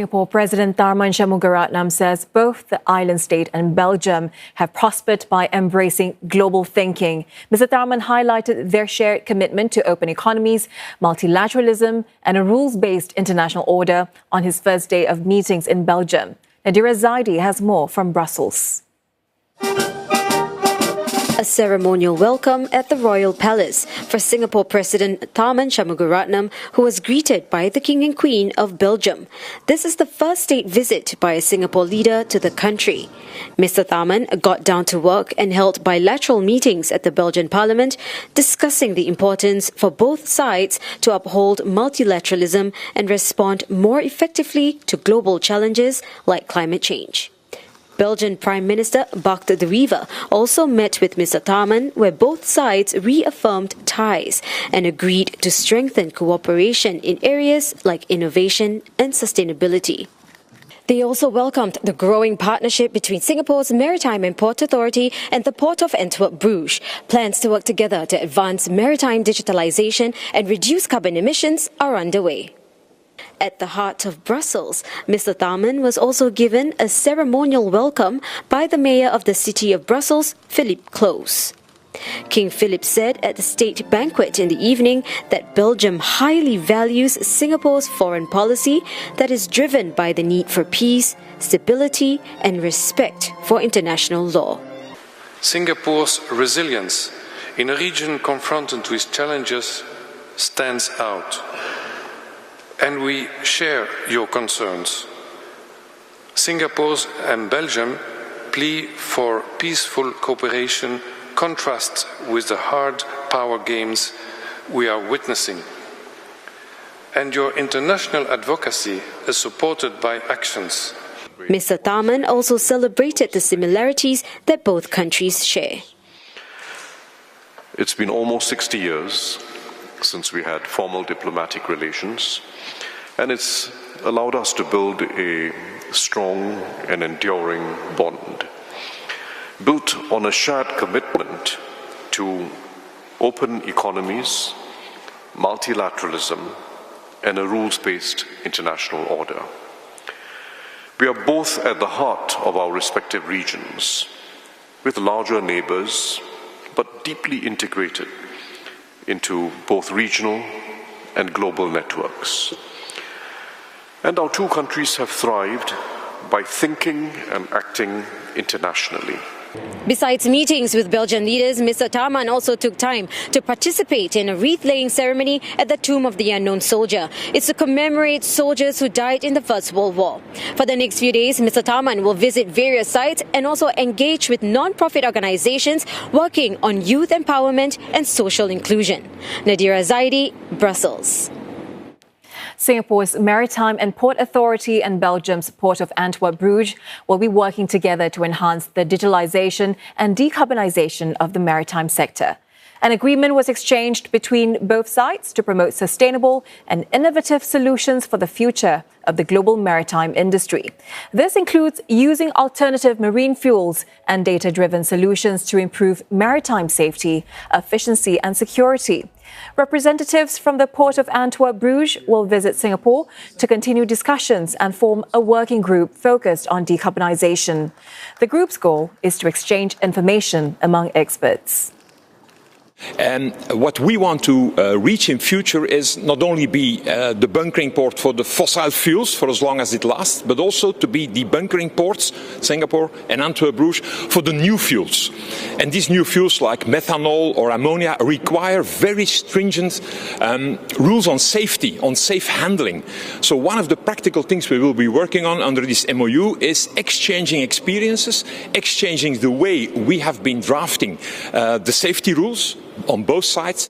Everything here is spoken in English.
Singapore President Tharman Shanmugaratnam says both the island state and Belgium have prospered by embracing global thinking. Mr. Tharman highlighted their shared commitment to open economies, multilateralism and a rules-based international order on his first day of meetings in Belgium. Nadirah Zaidi has more from Brussels. A ceremonial welcome at the Royal Palace for Singapore President Tharman Shanmugaratnam, who was greeted by the King and Queen of Belgium. This is the first state visit by a Singapore leader to the country. Mr. Tharman got down to work and held bilateral meetings at the Belgian Parliament, discussing the importance for both sides to uphold multilateralism and respond more effectively to global challenges like climate change. Belgian Prime Minister Bart de Wever also met with Mr. Tharman, where both sides reaffirmed ties and agreed to strengthen cooperation in areas like innovation and sustainability. They also welcomed the growing partnership between Singapore's Maritime and Port Authority and the Port of Antwerp-Bruges. Plans to work together to advance maritime digitalization and reduce carbon emissions are underway. At the heart of Brussels, Mr. Tharman was also given a ceremonial welcome by the Mayor of the City of Brussels, Philippe Close. King Philip said at the state banquet in the evening that Belgium highly values Singapore's foreign policy that is driven by the need for peace, stability and respect for international law. Singapore's resilience in a region confronted with challenges stands out. And we share your concerns. Singapore's and Belgium plea for peaceful cooperation contrasts with the hard power games we are witnessing. And your international advocacy is supported by actions. Mr. Tharman also celebrated the similarities that both countries share. It's been almost 60 years since we had formal diplomatic relations, and it's allowed us to build a strong and enduring bond, built on a shared commitment to open economies, multilateralism, and a rules-based international order. We are both at the heart of our respective regions, with larger neighbors, but deeply integrated into both regional and global networks. And our two countries have thrived by thinking and acting internationally. Besides meetings with Belgian leaders, Mr. Tharman also took time to participate in a wreath-laying ceremony at the Tomb of the Unknown Soldier. It's to commemorate soldiers who died in the First World War. For the next few days, Mr. Tharman will visit various sites and also engage with non-profit organizations working on youth empowerment and social inclusion. Nadirah Zaidi, Brussels. Singapore's Maritime and Port Authority and Belgium's Port of Antwerp-Bruges will be working together to enhance the digitalization and decarbonization of the maritime sector. An agreement was exchanged between both sides to promote sustainable and innovative solutions for the future of the global maritime industry. This includes using alternative marine fuels and data-driven solutions to improve maritime safety, efficiency and security. Representatives from the Port of Antwerp-Bruges will visit Singapore to continue discussions and form a working group focused on decarbonization. The group's goal is to exchange information among experts. And what we want to reach in future is not only be the bunkering port for the fossil fuels for as long as it lasts, but also to be the bunkering ports, Singapore and Antwerp-Bruges, for the new fuels. And these new fuels like methanol or ammonia require very stringent rules on safety, on safe handling. So one of the practical things we will be working on under this MOU is exchanging experiences, exchanging the way we have been drafting the safety rules on both sides.